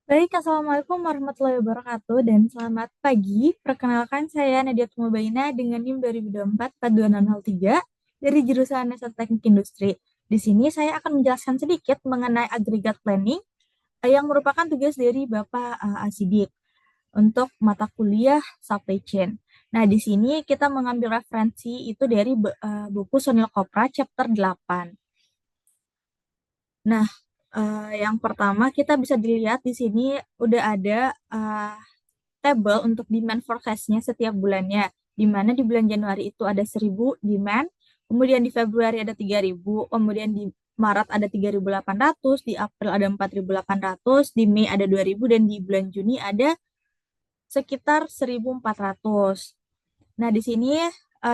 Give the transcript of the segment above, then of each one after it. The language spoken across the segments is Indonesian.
Baik, Assalamualaikum warahmatullahi wabarakatuh dan selamat pagi. Perkenalkan saya Nadia Tumabaina dengan NIM 2024-42603 dari jurusan Dasar Teknik Industri. Di sini saya akan menjelaskan sedikit mengenai aggregate planning yang merupakan tugas dari Bapak Asidik untuk mata kuliah supply chain. Nah, di sini kita mengambil referensi itu dari buku Sonil Kopra chapter 8. Nah, yang pertama kita bisa dilihat di sini udah ada table untuk demand forecast-nya setiap bulannya, di mana di bulan Januari itu ada 1.000 demand, kemudian di Februari ada 3.000, kemudian di Maret ada 3.800, di April ada 4.800, di Mei ada 2.000, dan di bulan Juni ada sekitar 1.400. Nah, di sini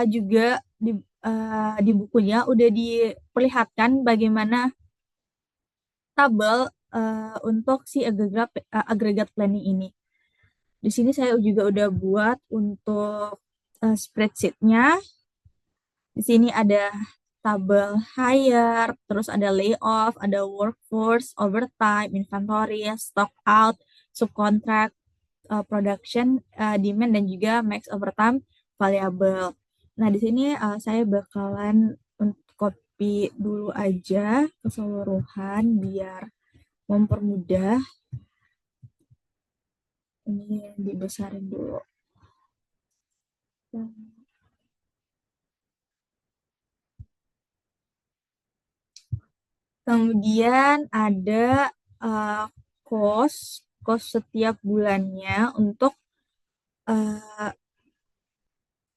juga di bukunya udah diperlihatkan bagaimana tabel untuk si agregat planning ini. Di sini saya juga udah buat untuk spreadsheet-nya. Di sini ada tabel hire, terus ada layoff, ada workforce, overtime, inventory, stock out, subcontract, production, demand, dan juga max overtime variable. Nah, di sini saya bakalan copy dulu aja keseluruhan biar mempermudah. Ini dibesarin dulu. Kemudian ada uh, cost setiap bulannya untuk uh,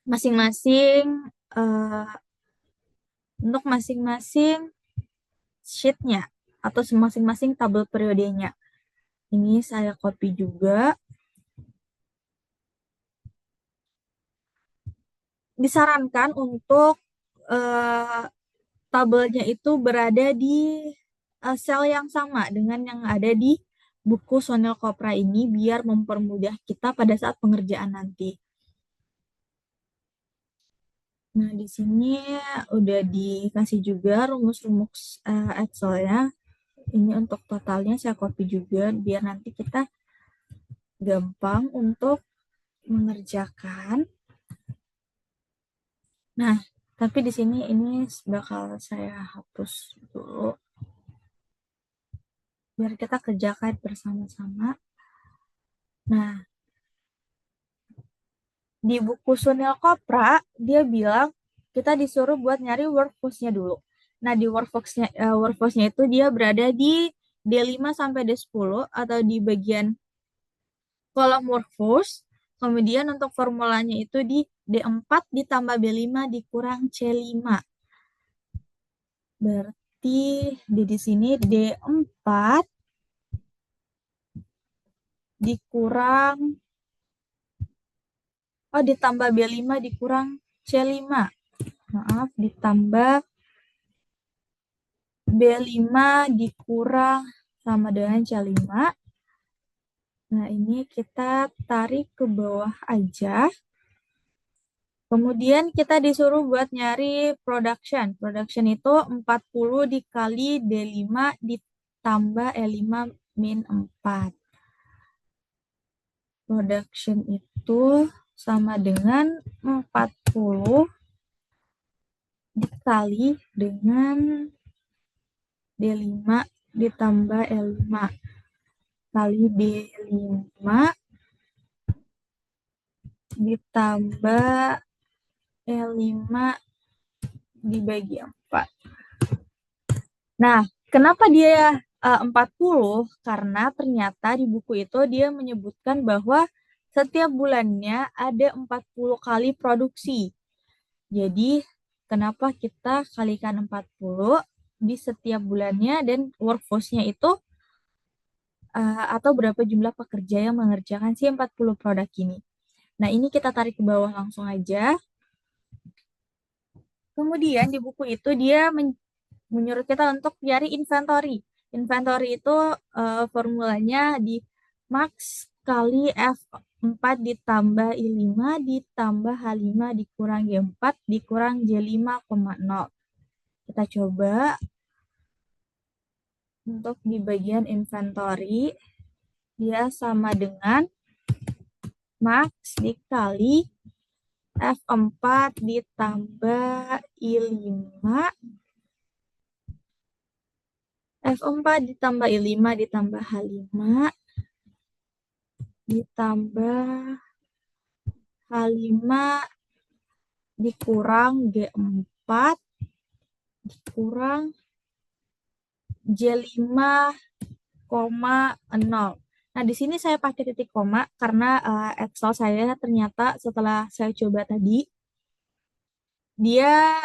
masing-masing uh, untuk masing-masing sheet-nya atau masing-masing tabel periodenya. Ini saya copy juga. Disarankan untuk uh, tabelnya itu berada di sel yang sama dengan yang ada di buku Sonel Kopra ini biar mempermudah kita pada saat pengerjaan nanti. Nah, di sini udah dikasih juga rumus-rumus Excel-nya. Ini untuk totalnya saya copy juga biar nanti kita gampang untuk mengerjakan. Nah, tapi di sini ini bakal saya hapus dulu biar kita kerjakan bersama-sama. Nah, di buku Sunil Kopra dia bilang kita disuruh buat nyari workforce-nya dulu. Nah, di workforce-nya itu dia berada di D5 sampai D10 atau di bagian kolom workforce. Kemudian untuk formulanya itu di D4 ditambah B5 dikurang C5. Berarti di sini D4 dikurang ditambah B5 dikurang C5. Maaf, ditambah B5 dikurang sama dengan C5. Nah, ini kita tarik ke bawah aja. Kemudian kita disuruh buat nyari production. Production itu 40 dikali D5 ditambah E5 min 4. Production itu sama dengan 40 dikali dengan D5 ditambah E5 kali D5 ditambah E5 dibagi 4. Nah, kenapa dia 40? Karena ternyata di buku itu dia menyebutkan bahwa setiap bulannya ada 40 kali produksi. Jadi, kenapa kita kalikan 40 di setiap bulannya dan workforce-nya itu atau berapa jumlah pekerja yang mengerjakan si 40 produk ini. Nah, ini kita tarik ke bawah langsung aja. Kemudian di buku itu dia menyuruh kita untuk cari inventory. Inventory itu formulanya di max kali F4 ditambah I5 ditambah H5 dikurang G4 dikurang J5,0. Kita coba untuk di bagian inventory. dia sama dengan max dikali F4 ditambah I5. F4 ditambah I5 ditambah H5 ditambah H5 dikurang G4 dikurang J5,0. Nah, di sini saya pakai titik koma karena Excel saya ternyata setelah saya coba tadi, dia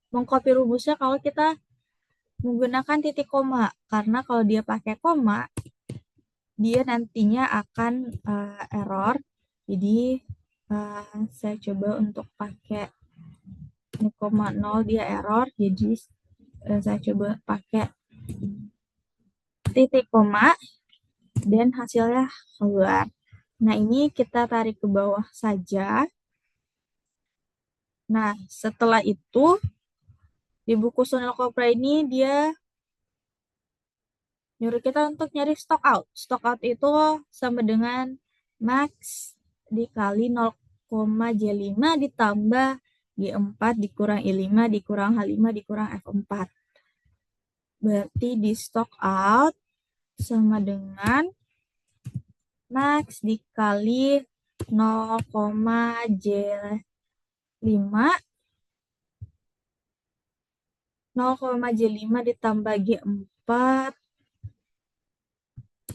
mengcopy rumusnya kalau kita menggunakan titik koma. Karena kalau dia pakai koma, dia nantinya akan error. Jadi, saya coba untuk pakai 0,0 dia error. Jadi, saya coba pakai titik koma dan hasilnya keluar. Nah, ini kita tarik ke bawah saja. Nah, setelah itu di buku Sunil Kopra ini dia nyuruh kita untuk nyari stock out. Stock out itu sama dengan max dikali 0,J5 ditambah G4 dikurang I5 dikurang H5 dikurang F4. Berarti di stock out sama dengan max dikali 0,J5 0,J5 ditambah G4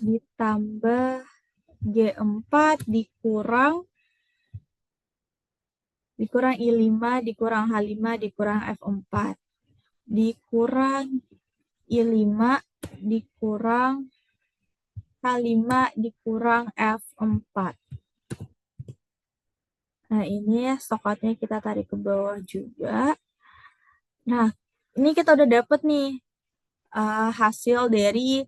ditambah G4 dikurang I5 dikurang H5 dikurang F4 dikurang I5 dikurang H5 dikurang F4. Nah, ini stock-outnya kita tarik ke bawah juga. Nah, ini kita udah dapet nih hasil dari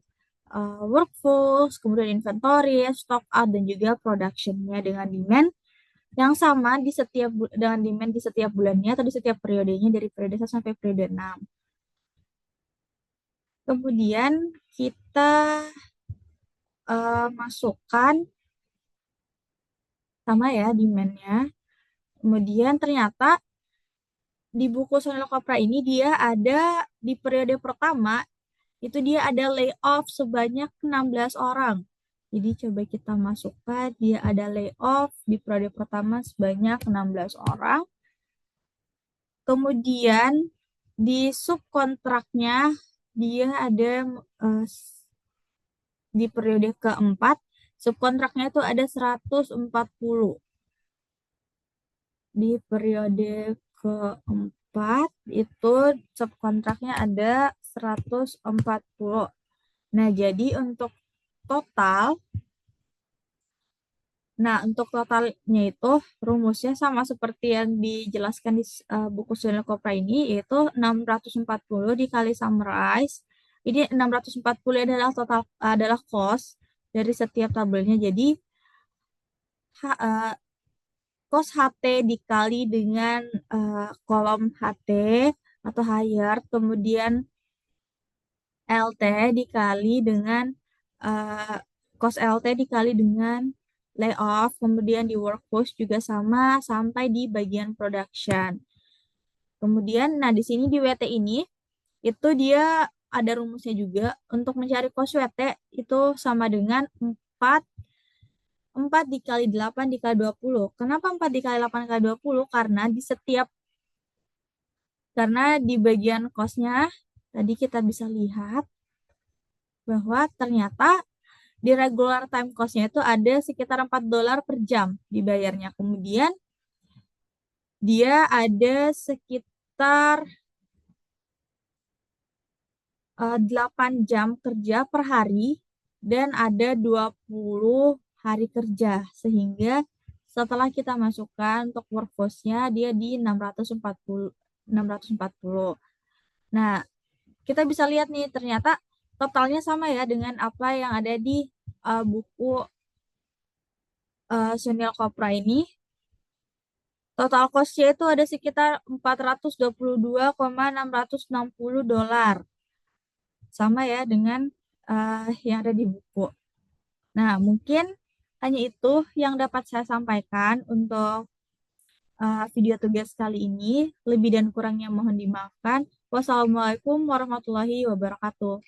workforce, kemudian inventory, stock out, dan juga production-nya dengan demand yang sama dengan demand di setiap bulannya atau di setiap periodenya dari periode 1 sampai periode 6. Kemudian kita masukkan sama ya demand-nya. Kemudian ternyata di buku Sunil Kopra ini dia ada di periode pertama itu dia ada layoff sebanyak 16 orang. Jadi coba kita masukkan dia ada layoff di periode pertama sebanyak 16 orang. Kemudian di subkontraknya dia ada di periode keempat subkontraknya itu ada 140. Di periode keempat itu subkontraknya ada 140. Nah, jadi untuk total, untuk totalnya itu rumusnya sama seperti yang dijelaskan di buku Sunil Kopra ini, yaitu 640 dikali summarize. Ini 640 adalah cost dari setiap tabelnya. Jadi cost HT dikali dengan kolom HT atau hire, kemudian LT dikali dengan cost LT dikali dengan layoff, kemudian di workforce juga sama sampai di bagian production. Kemudian, di sini di WT ini itu dia ada rumusnya juga untuk mencari cost WT itu sama dengan 4 dikali 8 dikali 20. Kenapa 4 dikali 8 dikali 20? Karena di bagian cost-nya tadi kita bisa lihat bahwa ternyata di regular time cost-nya itu ada sekitar $4 per jam dibayarnya. Kemudian dia ada sekitar 8 jam kerja per hari dan ada 20 hari kerja. Sehingga setelah kita masukkan untuk workforce-nya dia di 640. Nah, kita bisa lihat nih ternyata totalnya sama ya dengan apa yang ada di buku Sunil Kopra ini. Total cost-nya itu ada sekitar $422,660. Sama ya dengan yang ada di buku. Nah, mungkin hanya itu yang dapat saya sampaikan untuk video tugas kali ini. Lebih dan kurangnya mohon dimaafkan. Wassalamualaikum warahmatullahi wabarakatuh.